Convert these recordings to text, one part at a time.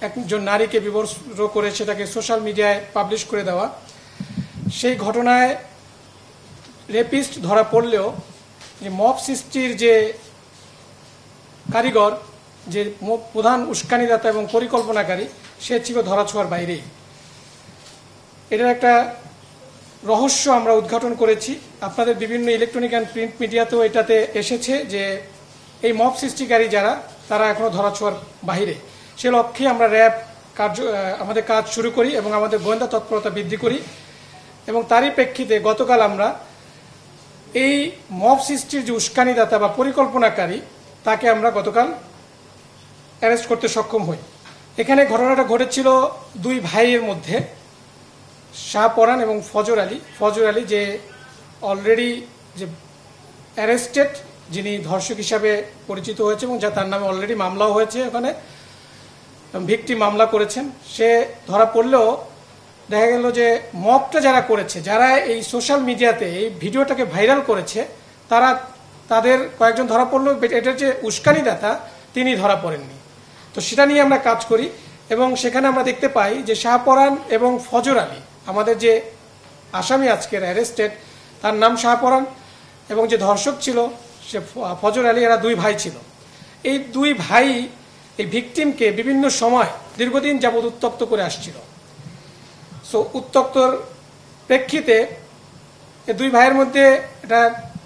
একজন নারীকে বিবস্ত্র করে সেটাকে সোশ্যাল মিডিয়ায় পাবলিশ করে দেওয়া, সেই ঘটনায় রেপিস্ট ধরা পড়লেও যে মব সৃষ্টির যে কারিগর, যে প্রধান উস্কানিদাতা এবং পরিকল্পনাকারী, সে ছিল ধরাছোঁয়ার বাইরেই। এটার একটা রহস্য আমরা উদ্ঘাটন করেছি। আপনাদের বিভিন্ন ইলেকট্রনিক অ্যান্ড প্রিন্ট মিডিয়াতেও এটাতে এসেছে যে এই মব সৃষ্টিকারী যারা, তারা এখনও ধরাছোঁয়ার বাইরে। সে লক্ষ্যে আমরা র্যাব আমাদের কাজ শুরু করি এবং আমাদের গোয়েন্দা তৎপরতা বৃদ্ধি করি। এবং তারই প্রেক্ষিতে গতকাল আমরা এই মব সৃষ্টির যে উস্কানিদাতা বা পরিকল্পনাকারী, তাকে আমরা গতকাল অ্যারেস্ট করতে সক্ষম হই। এখানে ঘটনাটা ঘটেছিল দুই ভাইয়ের মধ্যে, শাহপরান এবং ফজর আলী। ফজর আলী যে অলরেডি যে অ্যারেস্টেড, যিনি ধর্ষক হিসাবে পরিচিত হয়েছে এবং যা তার নামে অলরেডি মামলাও হয়েছে, ওখানে ভিকটিম মামলা করেছেন। সে ধরা পড়লেও দেখা গেল যে মবটা যারা করেছে, যারা এই সোশ্যাল মিডিয়াতে এই ভিডিওটাকে ভাইরাল করেছে, তাদের কয়েকজন ধরা পড়লেও এটার যে উস্কানিদাতা তিনি ধরা পড়েননি। তো সেটা নিয়ে আমরা কাজ করি এবং সেখানে আমরা দেখতে পাই যে শাহপরান এবং ফজর আলী, আমাদের যে আসামি আজকের অ্যারেস্টেড, তার নাম শাহপরান, এবং যে ধর্ষক ছিল সে ফজর আলী, এরা দুই ভাই ছিল। এই দুই ভাই এই ভিকটিমকে বিভিন্ন সময় দীর্ঘদিন যাবৎ উত্ত্যক্ত করে আসছিল। সো উত্ত্যক্তর প্রেক্ষিতে এই দুই ভাইয়ের মধ্যে একটা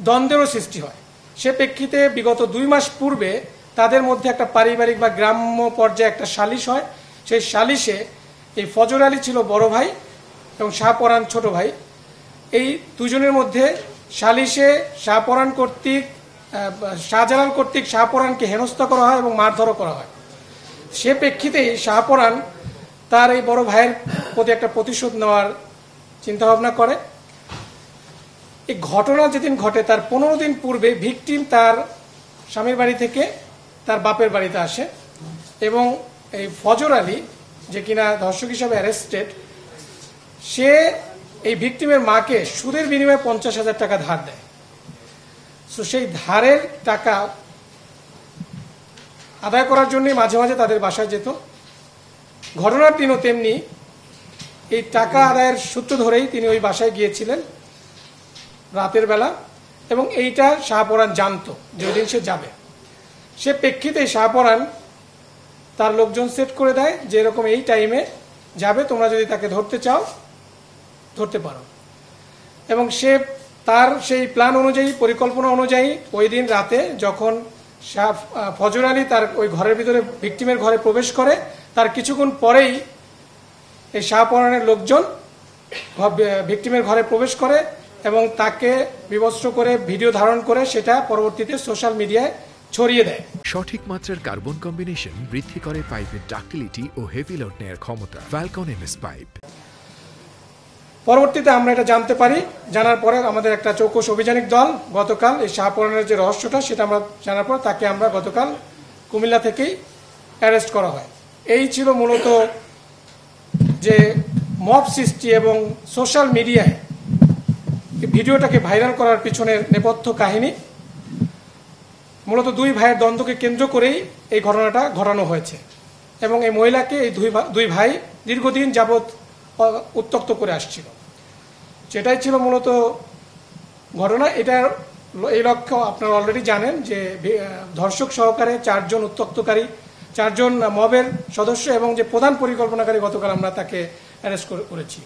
দ্বন্দ্বেরও সৃষ্টি হয়। সে প্রেক্ষিতে বিগত 2 মাস পূর্বে তাদের মধ্যে একটা পারিবারিক বা গ্রাম্য পর্যায়ে একটা সালিশ হয়। সেই সালিশে এই ফজর আলী ছিল বড় ভাই এবং শাহপরান ছোট ভাই। এই দুজনের মধ্যে সালিশে শাহজালাল কর্তৃক শাহপরানকে হেনস্থা করা হয় এবং মারধরও করা হয়। সে প্রেক্ষিতেই শাহপরান তার এই বড় ভাইয়ের প্রতি একটা প্রতিশোধ নেওয়ার চিন্তাভাবনা করে। এই ঘটনা যেদিন ঘটে তার 15 দিন পূর্বে ভিকটিম তার স্বামীর বাড়ি থেকে তার বাপের বাড়িতে আসে এবং এই ফজর আলী, যে কিনা ধর্ষক হিসাবে অ্যারেস্টেড, সে এই ভিকটিমের মাকে সুদের বিনিময়ে 50,000 টাকা ধার দেয়। সো সেই ধারের টাকা আদায় করার জন্য মাঝে মাঝে তাদের বাসায় যেত। ঘটনার দিনও তেমনি এই টাকা আদায়ের সূত্র ধরেই তিনি ওই বাসায় গিয়েছিলেন রাতের বেলা, এবং এইটা শাহপরান জানতো যে ওই দিন সে যাবে। সে প্রেক্ষিতে শাহপরান তার লোকজন সেট করে দেয় যে এরকম এই টাইমে যাবে, তোমরা যদি তাকে ধরতে চাও ধরতে পারো। এবং সে তার সেই প্ল্যান অনুযায়ী, পরিকল্পনা অনুযায়ী ওই দিন রাতে যখন ফজর আলী তার ওই ঘরের ভিতরে ভিকটিমের ঘরে প্রবেশ করে, তার কিছুক্ষণ পরেই এই শাহপরানের লোকজন ভিকটিমের ঘরে প্রবেশ করে এবং তাকে বিবস্ত্র করে ভিডিও ধারণ করে সেটা পরবর্তীতে সোশ্যাল মিডিয়ায় ছড়িয়ে দেয়। সঠিক মাত্রার কার্বন কম্বিনেশন বৃদ্ধি করে পাইপের ডাক্টিলিটি ও হেভি লোড নেয়ার ক্ষমতা। Falcon MS pipe. পরবর্তীতে আমরা এটা জানতে পারি। জানার পরে আমাদের একটা চৌকস অভিযানিক দল গতকাল এই শাহপরানের যে রহস্যটা সেটা আমরা জানার পর তাকে আমরা গতকাল কুমিল্লা থেকেই অ্যারেস্ট করা হয়। এই ছিল মূলত যে মব সৃষ্টি এবং সোশ্যাল মিডিয়ায় ভিডিওটাকে ভাইরাল করার পিছনের নেপথ্য কাহিনী। মূলত দুই ভাইয়ের দ্বন্দ্বকে কেন্দ্র করেই এই ঘটনাটা ঘটানো হয়েছে এবং এই মহিলাকে এই দুই ভাই দীর্ঘদিন যাবৎ উত্ত্যক্ত করে আসছিল। সেটাই ছিল মূলত ঘটনা। এটার এই লক্ষ্য আপনারা অলরেডি জানেন যে ধর্ষক সহকারে 4 জন উত্ত্যক্তকারী, 4 জন মবের সদস্য এবং যে প্রধান পরিকল্পনাকারী, গতকাল আমরা তাকে অ্যারেস্ট করেছি।